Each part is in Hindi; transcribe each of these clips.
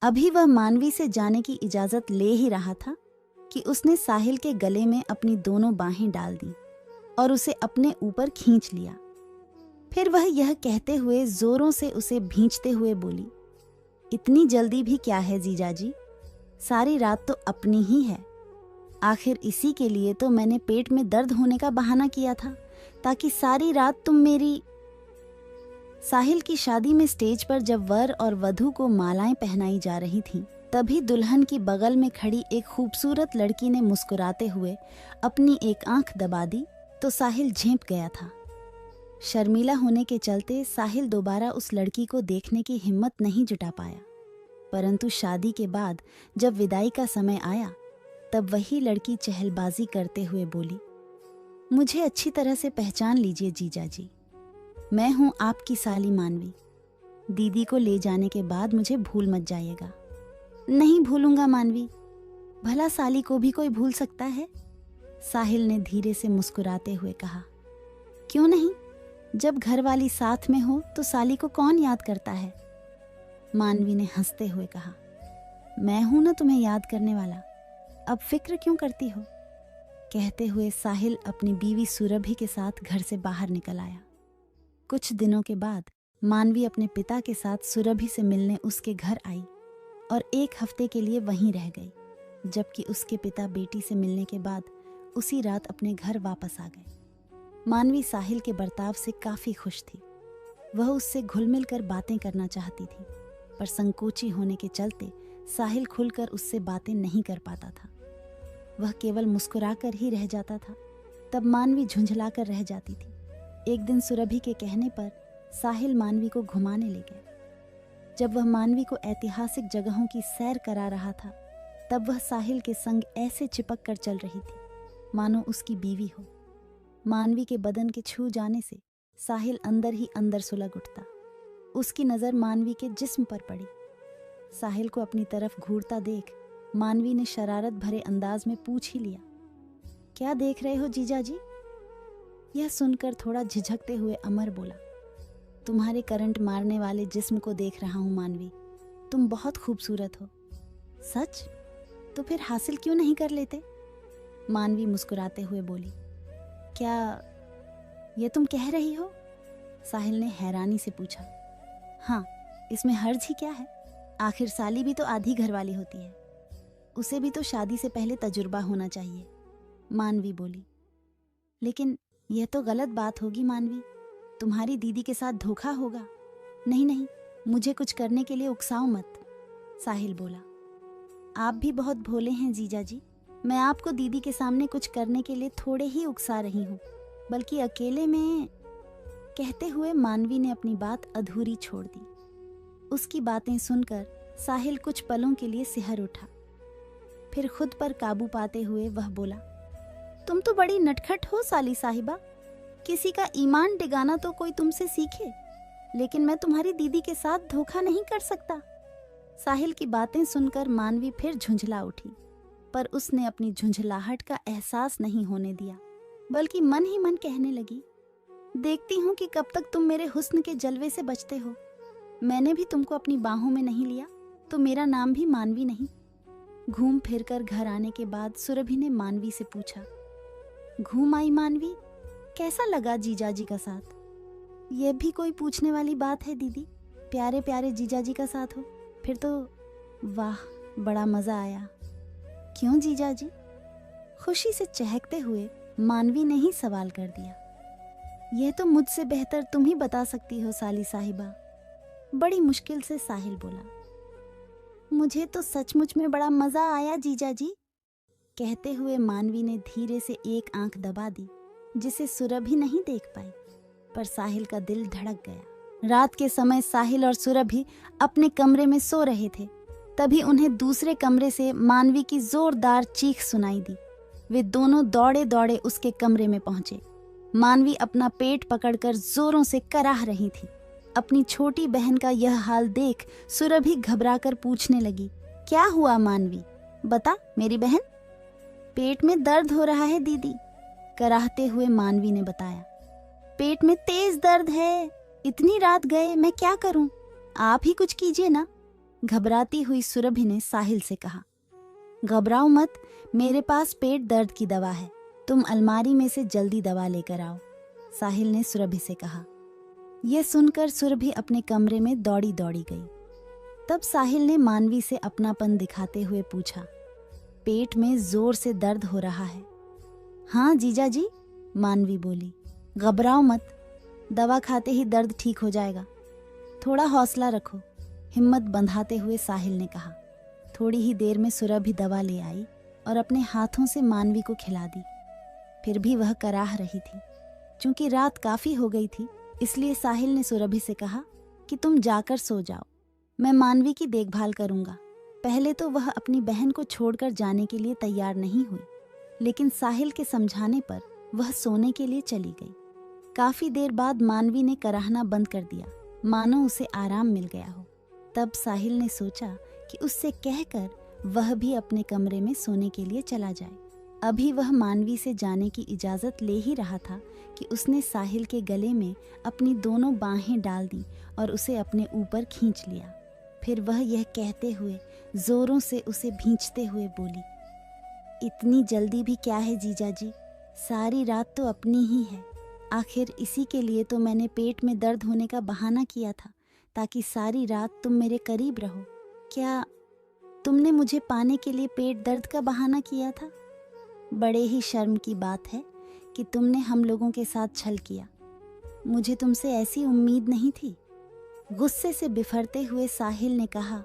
अभी वह मानवी से जाने की इजाजत ले ही रहा था कि उसने साहिल के गले में अपनी दोनों बाहें डाल दी और उसे अपने ऊपर खींच लिया। फिर वह यह कहते हुए जोरों से उसे भींचते हुए बोली, इतनी जल्दी भी क्या है जीजाजी, सारी रात तो अपनी ही है। आखिर इसी के लिए तो मैंने पेट में दर्द होने का बहाना किया था, ताकि सारी रात तुम मेरी। साहिल की शादी में स्टेज पर जब वर और वधू को मालाएं पहनाई जा रही थीं, तभी दुल्हन की बगल में खड़ी एक खूबसूरत लड़की ने मुस्कुराते हुए अपनी एक आंख दबा दी तो साहिल झेंप गया था। शर्मीला होने के चलते साहिल दोबारा उस लड़की को देखने की हिम्मत नहीं जुटा पाया। परंतु शादी के बाद जब विदाई का समय आया, तब वही लड़की चहलबाजी करते हुए बोली, मुझे अच्छी तरह से पहचान लीजिए जीजाजी, मैं हूं आपकी साली मानवी। दीदी को ले जाने के बाद मुझे भूल मत जाइएगा। नहीं भूलूंगा मानवी, भला साली को भी कोई भूल सकता है? साहिल ने धीरे से मुस्कुराते हुए कहा। क्यों नहीं, जब घरवाली साथ में हो तो साली को कौन याद करता है? मानवी ने हंसते हुए कहा। मैं हूं ना तुम्हें याद करने वाला, अब फिक्र क्यों करती हो? कहते हुए साहिल अपनी बीवी सुरभि के साथ घर से बाहर निकल आया। कुछ दिनों के बाद मानवी अपने पिता के साथ सुरभि से मिलने उसके घर आई और 1 हफ्ते के लिए वहीं रह गई, जबकि उसके पिता बेटी से मिलने के बाद उसी रात अपने घर वापस आ गए। मानवी साहिल के बर्ताव से काफी खुश थी। वह उससे घुल मिल कर बातें करना चाहती थी, पर संकोची होने के चलते साहिल खुलकर उससे बातें नहीं कर पाता था। वह केवल मुस्कुराकर ही रह जाता था। तब मानवी झुंझलाकर रह जाती थी। एक दिन सुरभि के कहने पर साहिल मानवी को घुमाने ले गया। जब वह मानवी को ऐतिहासिक जगहों की सैर करा रहा था, तब वह साहिल के संग ऐसे चिपक कर चल रही थी मानो उसकी बीवी हो। मानवी के बदन के छू जाने से साहिल अंदर ही अंदर सुलग उठता। उसकी नज़र मानवी के जिस्म पर पड़ी। साहिल को अपनी तरफ घूरता देख मानवी ने शरारत भरे अंदाज में पूछ ही लिया, क्या देख रहे हो जीजाजी? यह सुनकर थोड़ा झिझकते हुए अमर बोला, तुम्हारे करंट मारने वाले जिस्म को देख रहा हूं मानवी, तुम बहुत खूबसूरत हो। सच? तो फिर हासिल क्यों नहीं कर लेते? मानवी मुस्कुराते हुए बोली। क्या ये तुम कह रही हो? साहिल ने हैरानी से पूछा। हाँ, इसमें हर्ज ही क्या है? आखिर साली भी तो आधी घरवाली होती है, उसे भी तो शादी से पहले तजुर्बा होना चाहिए। मानवी बोली। लेकिन यह तो गलत बात होगी मानवी, तुम्हारी दीदी के साथ धोखा होगा। नहीं नहीं, मुझे कुछ करने के लिए उकसाओ मत। साहिल बोला। आप भी बहुत भोले हैं जीजाजी, मैं आपको दीदी के सामने कुछ करने के लिए थोड़े ही उकसा रही हूँ, बल्कि अकेले में। कहते हुए मानवी ने अपनी बात अधूरी छोड़ दी। उसकी बातें सुनकर साहिल कुछ पलों के लिए सिहर उठा। फिर खुद पर काबू पाते हुए वह बोला, तुम तो बड़ी नटखट हो साली साहिबा, किसी का ईमान डिगाना तो कोई तुमसे सीखे, लेकिन मैं तुम्हारी दीदी के साथ धोखा नहीं कर सकता। साहिल की बातें सुनकर मानवी फिर झुंझला उठी, पर उसने अपनी झुंझलाहट का एहसास नहीं होने दिया, बल्कि मन ही मन कहने लगी, देखती हूँ कि कब तक तुम मेरे हुस्न के जलवे से बचते हो। मैंने भी तुमको अपनी बाहों में नहीं लिया तो मेरा नाम भी मानवी नहीं। घूम फिर कर घर आने के बाद सुरभि ने मानवी से पूछा, घूम आई मानवी, कैसा लगा जीजाजी का साथ? यह भी कोई पूछने वाली बात है दीदी, प्यारे प्यारे जीजाजी का साथ हो फिर तो। वाह, बड़ा मजा आया। क्यों जीजाजी? खुशी से चहकते हुए मानवी ने ही सवाल कर दिया। यह तो मुझसे बेहतर तुम ही बता सकती हो साली साहिबा। बड़ी मुश्किल से साहिल बोला। मुझे तो सचमुच में बड़ा मजा आया जीजाजी। कहते हुए मानवी ने धीरे से एक आंख दबा दी, जिसे सुरभि नहीं देख पाई, पर साहिल का दिल धड़क गया। रात के समय साहिल और सुरभि अपने कमरे में सो रहे थे, तभी उन्हें दूसरे कमरे से मानवी की जोरदार चीख सुनाई दी। वे दोनों दौड़े दौड़े उसके कमरे में पहुंचे। मानवी अपना पेट पकड़कर जोरों से कराह रही थी। अपनी छोटी बहन का यह हाल देख सुरभि घबराकर पूछने लगी, क्या हुआ मानवी, बता मेरी बहन। पेट में दर्द हो रहा है दीदी, कराहते हुए मानवी ने बताया। पेट में तेज दर्द है, इतनी रात गए, मैं क्या करूं, आप ही कुछ कीजिए ना। घबराती हुई सुरभि ने साहिल से कहा। घबराओ मत, मेरे पास पेट दर्द की दवा है, तुम अलमारी में से जल्दी दवा लेकर आओ, साहिल ने सुरभि से कहा। यह सुनकर सुरभि अपने कमरे में दौड़ी दौड़ी गई। तब साहिल ने मानवी से अपनापन दिखाते हुए पूछा, पेट में जोर से दर्द हो रहा है? हाँ जीजा जी, मानवी बोली। घबराओ मत, दवा खाते ही दर्द ठीक हो जाएगा, थोड़ा हौसला रखो, हिम्मत बंधाते हुए साहिल ने कहा। थोड़ी ही देर में सुरभि दवा ले आई और अपने हाथों से मानवी को खिला दी। फिर भी वह कराह रही थी। चूंकि रात काफी हो गई थी, इसलिए साहिल ने सुरभि से कहा कि तुम जाकर सो जाओ, मैं मानवी की देखभाल करूंगा। पहले तो वह अपनी बहन को छोड़कर जाने के लिए तैयार नहीं हुई, लेकिन साहिल के समझाने पर वह सोने के लिए चली गई। काफी देर बाद मानवी ने कराहना बंद कर दिया, मानो उसे आराम मिल गया हो। तब साहिल ने सोचा कि उससे कहकर वह भी अपने कमरे में सोने के लिए चला जाए। अभी वह मानवी से जाने की इजाजत ले ही रहा था कि उसने साहिल के गले में अपनी दोनों बाहें डाल दी और उसे अपने ऊपर खींच लिया। फिर वह यह कहते हुए जोरों से उसे भींचते हुए बोली, इतनी जल्दी भी क्या है जीजा जी, सारी रात तो अपनी ही है। आखिर इसी के लिए तो मैंने पेट में दर्द होने का बहाना किया था, ताकि सारी रात तुम मेरे करीब रहो। क्या तुमने मुझे पाने के लिए पेट दर्द का बहाना किया था? बड़े ही शर्म की बात है कि तुमने हम लोगों के साथ छल किया। मुझे तुमसे ऐसी उम्मीद नहीं थी, गुस्से से बिफरते हुए साहिल ने कहा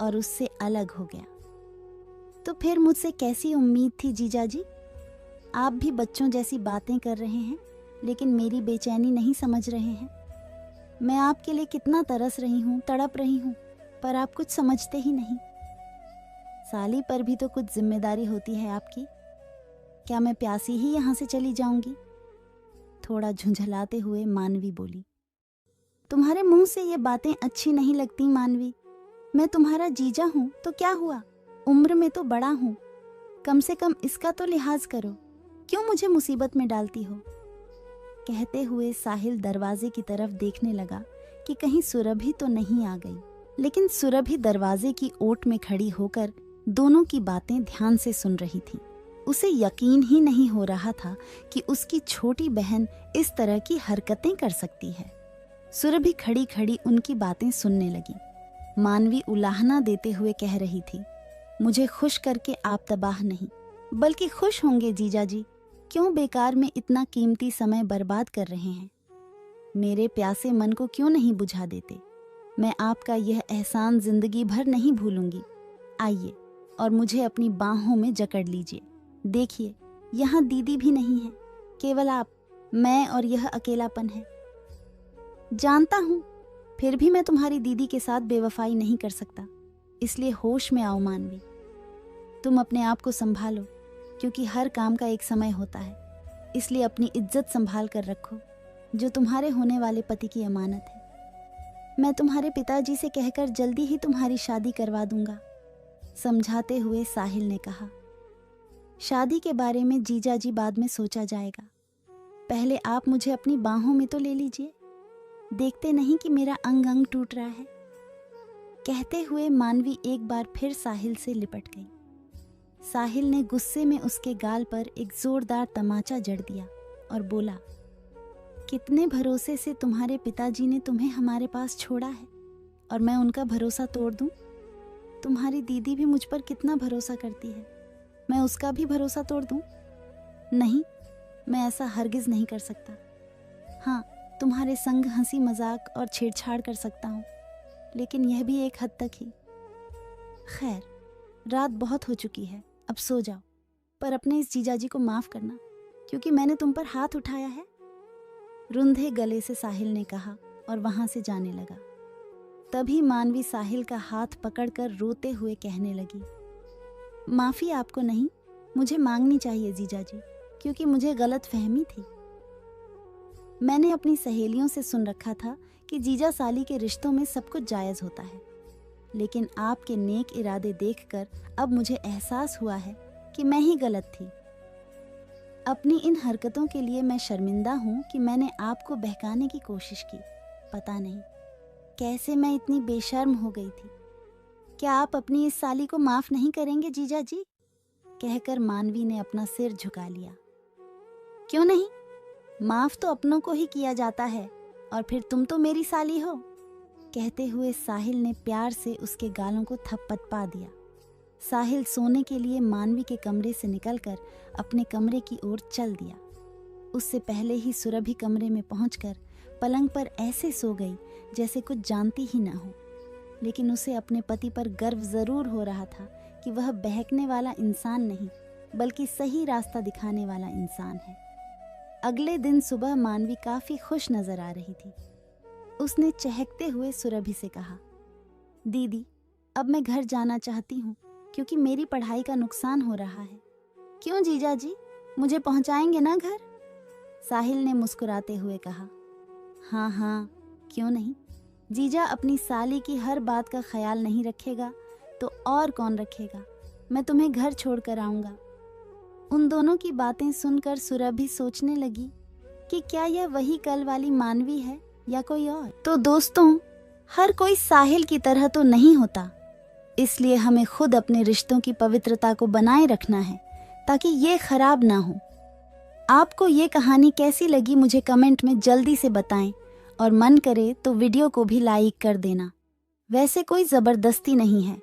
और उससे अलग हो गया। तो फिर मुझसे कैसी उम्मीद थी जीजा जी? आप भी बच्चों जैसी बातें कर रहे हैं, लेकिन मेरी बेचैनी नहीं समझ रहे हैं। मैं आपके लिए कितना तरस रही हूँ, तड़प रही हूँ, पर आप कुछ समझते ही नहीं। साली पर भी तो कुछ जिम्मेदारी होती है आपकी। क्या मैं प्यासी ही यहाँ से चली जाऊंगी? थोड़ा झुंझलाते हुए मानवी बोली। तुम्हारे मुंह से ये बातें अच्छी नहीं लगती मानवी। मैं तुम्हारा जीजा हूँ तो क्या हुआ, उम्र में तो बड़ा हूँ, कम से कम इसका तो लिहाज करो। क्यों मुझे मुसीबत में डालती हो? कहते हुए साहिल दरवाजे की तरफ देखने लगा कि कहीं सुरभि तो नहीं आ गई, लेकिन सुरभि दरवाजे की ओट में खड़ी होकर दोनों की बातें ध्यान से सुन रही थी। उसे यकीन ही नहीं हो रहा था कि उसकी छोटी बहन इस तरह की हरकतें कर सकती है। सुरभि खड़ी खड़ी उनकी बातें सुनने लगी। मानवी उलाहना देते हुए कह रही थी, मुझे खुश करके आप तबाह नहीं, बल्कि खुश होंगे जीजा जी। क्यों बेकार में इतना कीमती समय बर्बाद कर रहे हैं? मेरे प्यासे मन को क्यों नहीं बुझा देते? मैं आपका यह एहसान जिंदगी भर नहीं भूलूंगी। आइए और मुझे अपनी बाहों में जकड़ लीजिए। देखिए, यहाँ दीदी भी नहीं है, केवल आप, मैं और यह अकेलापन है। जानता हूँ, फिर भी मैं तुम्हारी दीदी के साथ बेवफाई नहीं कर सकता, इसलिए होश में आओ मानवी। तुम अपने आप को संभालो, क्योंकि हर काम का एक समय होता है। इसलिए अपनी इज्जत संभाल कर रखो, जो तुम्हारे होने वाले पति की अमानत है। मैं तुम्हारे पिताजी से कहकर जल्दी ही तुम्हारी शादी करवा दूंगा, समझाते हुए साहिल ने कहा। शादी के बारे में जीजा जी बाद में सोचा जाएगा, पहले आप मुझे अपनी बाहों में तो ले लीजिए। देखते नहीं कि मेरा अंग अंग टूट रहा है। कहते हुए मानवी एक बार फिर साहिल से लिपट गई। साहिल ने गुस्से में उसके गाल पर एक जोरदार तमाचा जड़ दिया और बोला, कितने भरोसे से तुम्हारे पिताजी ने तुम्हें हमारे पास छोड़ा है, और मैं उनका भरोसा तोड़ दूं? तुम्हारी दीदी भी मुझ पर कितना भरोसा करती है, मैं उसका भी भरोसा तोड़ दूं? नहीं, मैं ऐसा हरगिज नहीं कर सकता। हाँ, तुम्हारे संग हंसी मजाक और छेड़छाड़ कर सकता हूँ, लेकिन यह भी एक हद तक ही। खैर, रात बहुत हो चुकी है, अब सो जाओ, पर अपने इस जीजाजी को माफ करना, क्योंकि मैंने तुम पर हाथ उठाया है। रुंधे गले से साहिल ने कहा और वहां से जाने लगा। तभी मानवी साहिल का हाथ पकड़कर रोते हुए कहने लगी, माफी आपको नहीं, मुझे मांगनी चाहिए जीजाजी, क्योंकि मुझे गलत फहमी थी। मैंने अपनी सहेलियों से सुन रखा था कि जीजा साली के रिश्तों में सब कुछ जायज होता है, लेकिन आपके नेक इरादे देखकर अब मुझे एहसास हुआ है कि मैं ही गलत थी। अपनी इन हरकतों के लिए मैं शर्मिंदा हूँ कि मैंने आपको बहकाने की कोशिश की। पता नहीं कैसे मैं इतनी बेशर्म हो गई थी। क्या आप अपनी इस साली को माफ नहीं करेंगे जीजा जी? कहकर मानवी ने अपना सिर झुका लिया। क्यों नहीं, माफ तो अपनों को ही किया जाता है, और फिर तुम तो मेरी साली हो। कहते हुए साहिल ने प्यार से उसके गालों को थपथपा दिया। साहिल सोने के लिए मानवी के कमरे से निकलकर अपने कमरे की ओर चल दिया। उससे पहले ही सुरभि कमरे में पहुंचकर पलंग पर ऐसे सो गई जैसे कुछ जानती ही ना हो। लेकिन उसे अपने पति पर गर्व जरूर हो रहा था कि वह बहकने वाला इंसान नहीं, बल्कि सही रास्ता दिखाने वाला इंसान है। अगले दिन सुबह मानवी काफी खुश नजर आ रही थी। उसने चहकते हुए सुरभि से कहा, दीदी, अब मैं घर जाना चाहती हूँ क्योंकि मेरी पढ़ाई का नुकसान हो रहा है। क्यों जीजा जी, मुझे पहुँचाएंगे ना घर? साहिल ने मुस्कुराते हुए कहा। हाँ हाँ, क्यों नहीं। जीजा अपनी साली की हर बात का ख्याल नहीं रखेगा तो और कौन रखेगा। मैं तुम्हें घर छोड़ कर आऊँगा। उन दोनों की बातें सुनकर सुरभि सोचने लगी कि क्या यह वही कल वाली मानवी है या कोई और। तो दोस्तों, हर कोई साहिल की तरह तो नहीं होता, इसलिए हमें खुद अपने रिश्तों की पवित्रता को बनाए रखना है ताकि ये खराब ना हो। आपको ये कहानी कैसी लगी मुझे कमेंट में जल्दी से बताएं, और मन करे तो वीडियो को भी लाइक कर देना। वैसे कोई ज़बरदस्ती नहीं है।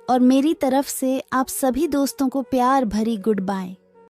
और मेरी तरफ से आप सभी दोस्तों को प्यार भरी गुड बाय।